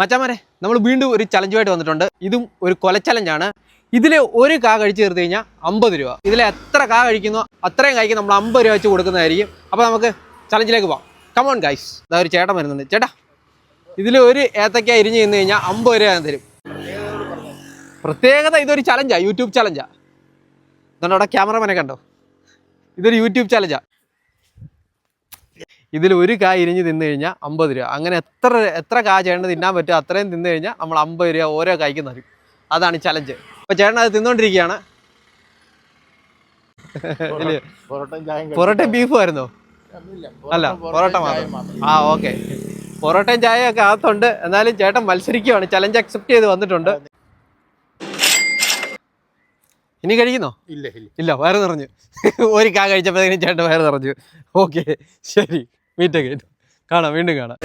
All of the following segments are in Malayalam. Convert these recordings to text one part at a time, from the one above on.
മച്ചാമാരെ നമ്മൾ വീണ്ടും ഒരു ചലഞ്ചുമായിട്ട് വന്നിട്ടുണ്ട്. ഇതും ഒരു കൊല ചലഞ്ചാണ്. ഇതിൽ ഒരു കാ കഴിച്ച് തീർത്ത് കഴിഞ്ഞാൽ 50 രൂപ. ഇതിൽ എത്ര കാ കഴിക്കുന്നോ അത്രയും കായ്ക്ക് നമ്മൾ 50 രൂപ വെച്ച് കൊടുക്കുന്നതായിരിക്കും. അപ്പോൾ നമുക്ക് ചലഞ്ചിലേക്ക് പോകാം. Come on guys. അതാ ഒരു ചേട്ടൻ വരുന്നുണ്ട്. ചേട്ടാ, ഇതിൽ ഒരു ഏത്തക്ക ഇരിഞ്ഞ് നിന്ന് കഴിഞ്ഞാൽ 50 രൂപ ഞാൻ തരും. പ്രത്യേകത ഇതൊരു ചലഞ്ചാ, യൂട്യൂബ് ചലഞ്ചാ. അതുകൊണ്ട് അവിടെ ക്യാമറമാനെ കണ്ടോ, ഇതൊരു യൂട്യൂബ് ചലഞ്ചാ. ഇതിൽ ഒരു കാ ഇരിഞ്ഞ് തിന്നു കഴിഞ്ഞാൽ 50 രൂപ. അങ്ങനെ എത്ര കാ ചേട്ടന് തിന്നാൻ പറ്റും അത്രയും തിന്നു കഴിഞ്ഞാൽ നമ്മൾ 50 രൂപ ഓരോ കായ്ക്ക് തരും. അതാണ് ചലഞ്ച്. അപ്പോൾ ചേട്ടൻ അത് തിന്നുകൊണ്ടിരിക്കുകയാണ്. പൊറോട്ടയും ബീഫും ആയിരുന്നോ? അല്ല, പൊറോട്ട മാത്രം. ആ ഓക്കെ, പൊറോട്ടയും ചായയൊക്കെ അകത്തുണ്ട്. എന്നാലും ചേട്ടൻ മത്സരിക്കുകയാണ്, ചലഞ്ച് അക്സെപ്റ്റ് ചെയ്ത് വന്നിട്ടുണ്ട്. ഇനി കഴിക്കുന്നോ? ഇല്ല, വയറ് നിറഞ്ഞു. ഒരു കാ കഴിച്ചപ്പോഴത്തേക്കും ചേട്ടൻ വയറ് നിറഞ്ഞു. ഓക്കെ, ശരി, മീറ്റൊക്കെ കാണാം, വീണ്ടും കാണാം.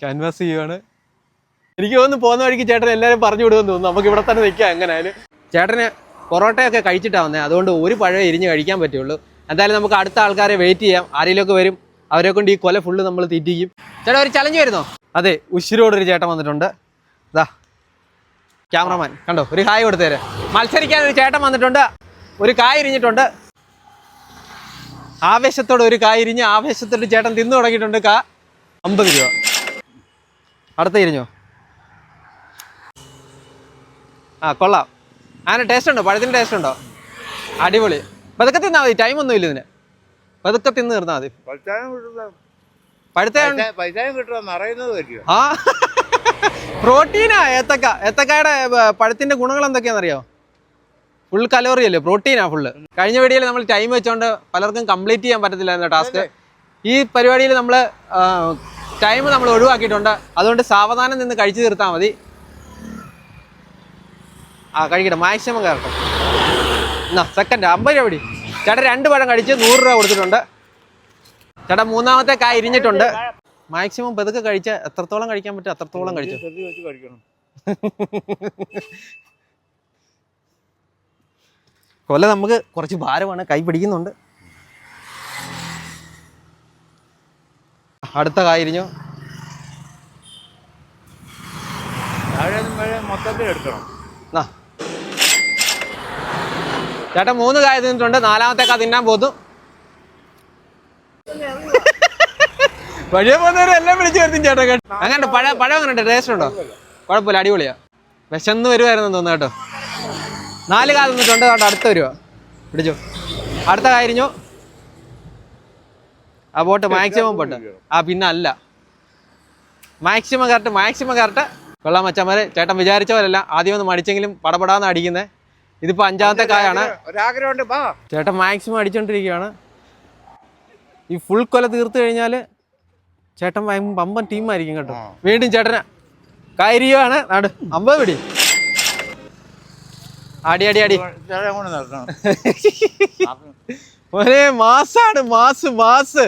ക്യാൻവാസ് ചെയ്യുവാണ്. എനിക്ക് തോന്നുന്നു പോകുന്ന വഴിക്ക് ചേട്ടൻ എല്ലാവരും പറഞ്ഞു വിടുമെന്ന് തോന്നുന്നു. നമുക്ക് ഇവിടെ തന്നെ നിൽക്കാം. എങ്ങനെയായാലും ചേട്ടന് പൊറോട്ടയൊക്കെ കഴിച്ചിട്ടാണ് വന്നത്, അതുകൊണ്ട് ഒരു പഴം ഇരിഞ്ഞ് കഴിക്കാൻ പറ്റുള്ളൂ. എന്തായാലും നമുക്ക് അടുത്ത ആൾക്കാരെ വെയിറ്റ് ചെയ്യാം. ആരെങ്കിലുമൊക്കെ വരും, അവരെ കൊണ്ട് ഈ കൊല ഫുള്ള് നമ്മൾ തീറ്റിക്കും. ചേട്ടാ, ഒരു ചലഞ്ച് വരുന്നോ? അതെ, ഉശിരോടൊരു ചേട്ടൻ വന്നിട്ടുണ്ട്. ഇതാ ക്യാമറമാൻ കണ്ടോ, ഒരു ഹായ് കൊടുത്തേരെ. മത്സരിക്കാൻ ഒരു ചേട്ടൻ വന്നിട്ടുണ്ട്. ഒരു കായ് ഇരിഞ്ഞിട്ടുണ്ട്. ആവേശത്തോടെ ഒരു കായ് ഇരിഞ്ഞ് ആവേശത്തോടെ ചേട്ടൻ തിന്നു തുടങ്ങിയിട്ടുണ്ട്. കാ 50 രൂപ. അടുത്ത ഇരിഞ്ഞോ? ആ, കൊള്ളാം. അങ്ങനെ ടേസ്റ്റ് ഉണ്ടോ? പഴത്തിന് ടേസ്റ്റ് ഉണ്ടോ? അടിപൊളി. പതുക്കെ തിന്നാൽ മതി, ടൈമൊന്നും ഇല്ല ഇതിന്. പതുക്കെ തിന്ന് തീർന്നാൽ മതി. ആ, പ്രോട്ടീനാ ഏത്തക്കായുടെ പഴത്തിന്റെ ഗുണങ്ങൾ എന്തൊക്കെയാണെന്നറിയോ? ഫുൾ കലോറി അല്ലേ, പ്രോട്ടീനാ ഫുള്ള്. കഴിഞ്ഞ വീഡിയോയിൽ നമ്മൾ ടൈം വെച്ചോണ്ട് പലർക്കും കംപ്ലീറ്റ് ചെയ്യാൻ പറ്റത്തില്ലായിരുന്നു ടാസ്ക്. ഈ പരിപാടിയിൽ നമ്മൾ ടൈം നമ്മൾ ഒഴിവാക്കിയിട്ടുണ്ട്. അതുകൊണ്ട് സാവധാനം നിന്ന് കഴിച്ചു തീർത്താൽ മതി. ആ, കഴിക്കട്ടെ, മാക്സിമം കയറട്ടെ. എന്നാ സെക്കൻഡ് 50 രൂപ പിടി. ചേട്ടാ 2 പഴം കഴിച്ച് 100 രൂപ കൊടുത്തിട്ടുണ്ട്. ചേട്ടാ മൂന്നാമത്തെ കായ് ഇരിഞ്ഞിട്ടുണ്ട്. മാക്സിമം പതുക്കെ കഴിച്ചാൽ എത്രത്തോളം കഴിക്കാൻ പറ്റും അത്രത്തോളം കഴിച്ചു. കൊല നമുക്ക് കുറച്ച് ഭാരമാണ്, കൈ പിടിക്കുന്നുണ്ട്. അടുത്ത കായ് ഇരിഞ്ഞു. മൊത്തത്തിൽ എടുക്കണം. ചേട്ടൻ 3 കായ തിന്നിട്ടുണ്ട്. 4മത്തെ കാ തിന്നാൻ പോന്നു. വഴിയെ പോകുന്നവരെ എല്ലാം വിളിച്ചു വരുത്തും ചേട്ടൻ. കേട്ടോ, അങ്ങനെ പഴം അങ്ങനെ ടേസ്റ്റ് ഉണ്ടോ? കുഴപ്പമില്ല, അടിപൊളിയാ. വിശന്ന് വരുമായിരുന്നു തോന്നുന്നു കേട്ടോ. 4 കാ തിന്നിട്ടുണ്ട്. അതുകൊണ്ട് അടുത്ത വരുവാ. പിടിച്ചോ, അടുത്ത കായിരിഞ്ഞു. ആ പോട്ട്, മാക്സിമം പോട്ട്. ആ പിന്നെ അല്ല, മാക്സിമം കറക്റ്റ്. കൊള്ളാം മച്ചന്മാരെ. ചേട്ടൻ വിചാരിച്ച പോലല്ല, ആദ്യം ഒന്ന് മടിച്ചെങ്കിലും പടപടാന്ന് അടിക്കുന്നത്. ഇതിപ്പോ 5മത്തെ കായാണ്. ചേട്ടൻ മാക്സിമം അടിച്ചോണ്ടിരിക്കുകയാണ്. ഈ ഫുൾ കൊല തീർത്ത് കഴിഞ്ഞാൽ ചേട്ടൻ പമ്പൻ ടീമായിരിക്കും കേട്ടോ. വീണ്ടും ചേട്ടന് കായിരിയാണ്. നാട് 50 പിടി. അടി ഒരേ മാസാണ്, മാസ്.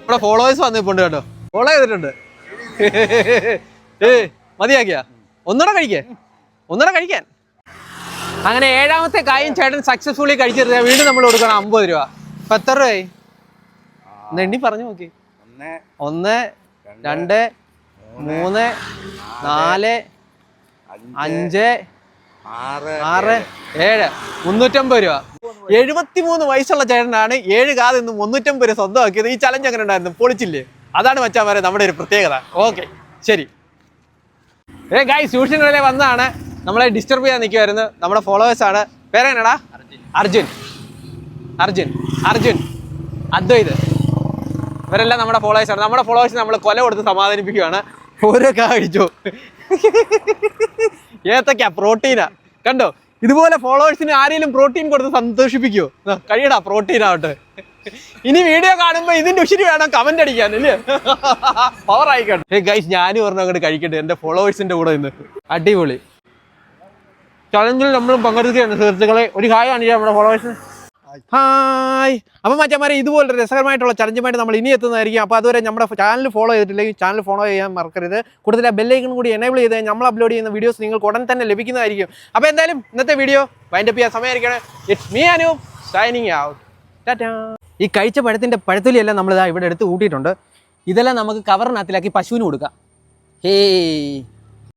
ഇവിടെ ഫോളോവേഴ്സ് വന്നിപ്പോണ്ട് കേട്ടോ, ഫോളോ ചെയ്തിട്ടുണ്ട്. മതിയാക്കിയാ? ഒന്നുകൂടെ കഴിക്കാൻ. അങ്ങനെ 7മത്തെ കായും ചേട്ടൻ സക്സസ്ഫുള്ളി കഴിച്ചിരുന്ന. വീണ്ടും നമ്മൾ കൊടുക്കണം 50 രൂപ. ഇപ്പൊ എത്ര രൂപയായി? എണ്ണി പറഞ്ഞു നോക്കി. 1 2 3 4 5 6 7 350 രൂപ. 73 വയസ്സുള്ള ചേട്ടനാണ് 7 കാ നിന്ന് 350 രൂപ സ്വന്തമാക്കിയത്. ഈ ചലഞ്ച് അങ്ങനെ ഉണ്ടായിരുന്നു, പൊളിച്ചില്ലേ? അതാണ് മച്ചാന്മാരെ നമ്മുടെ ഒരു പ്രത്യേകത. ഓക്കെ, ശരി. ഗൈസ്, ട്യൂഷനിലെ വന്നതാണ്, നമ്മളെ ഡിസ്റ്റർബ് ചെയ്യാൻ നിൽക്കുമായിരുന്നു. നമ്മുടെ ഫോളോവേഴ്സാണ്. പേരെന്നാടാ? അർജുൻ, അദ്വൈത്. ഇവരെല്ലാം നമ്മുടെ ഫോളോവേഴ്സാണ്. നമ്മുടെ ഫോളോവേഴ്സ് നമ്മൾ കൊല കൊടുത്ത് സമാധാനിപ്പിക്കുകയാണ്. ഓരോ കാ കഴിച്ചു. ഏത്തക്ക പ്രോട്ടീനാ കണ്ടോ. ഇതുപോലെ ഫോളോവേഴ്സിന് ആരെങ്കിലും പ്രോട്ടീൻ കൊടുത്ത് സന്തോഷിപ്പിക്കുമോ? കഴിയടാ, പ്രോട്ടീൻ ആവട്ടെ. ഇനി വീഡിയോ കാണുമ്പോൾ ഇതിന്റെ ഉശിരി വേണം കമന്റ് അടിക്കാൻ, അല്ലേ? പവർ ആയിക്കോട്ടെ. ഗൈസ്, ഞാനും പറഞ്ഞ അങ്ങോട്ട് കഴിക്കട്ടെ എന്റെ ഫോളോവേഴ്സിന്റെ കൂടെ ഇന്ന്. അടിപൊളി ചലഞ്ചിൽ നമ്മളും പങ്കെടുക്കുകയാണ് സുഹൃത്തുക്കളെ. ഒരു ഹായ് കാണിക്കാം നമ്മുടെ ഫോളോവേഴ്സിന്. ഹായ്. അപ്പം മച്ചാന്മാരെ, ഇതുപോലെ രസകരമായിട്ടുള്ള ചലഞ്ചുമായിട്ട് നമ്മൾ ഇനി എത്തുന്നതായിരിക്കും. അപ്പോൾ അതുവരെ നമ്മുടെ ചാനൽ ഫോളോ ചെയ്തിട്ടില്ലെങ്കിൽ ചാനൽ ഫോളോ ചെയ്യാൻ മറക്കരുത്. കൂടുതൽ ആ ബെല്ലൈക്കൺ കൂടി എനേബിൾ ചെയ്ത് നമ്മൾ അപ്ലോഡ് ചെയ്യുന്ന വീഡിയോസ് നിങ്ങൾക്ക് ഉടൻ തന്നെ ലഭിക്കുന്നതായിരിക്കും. അപ്പോൾ എന്തായാലും ഇന്നത്തെ വീഡിയോ വൈൻഡപ്പ് ചെയ്യാൻ സമയമായിരിക്കണം. It's me Anu signing out. Tata. ഈ കഴിച്ച പഴത്തിൻ്റെ പഴത്തൊലിയെല്ലാം നമ്മളിതാ ഇവിടെ എടുത്ത് കൂട്ടിയിട്ടുണ്ട്. ഇതെല്ലാം നമുക്ക് കവറിനകത്തിലാക്കി പശുവിന് കൊടുക്കാം. ഹേയ്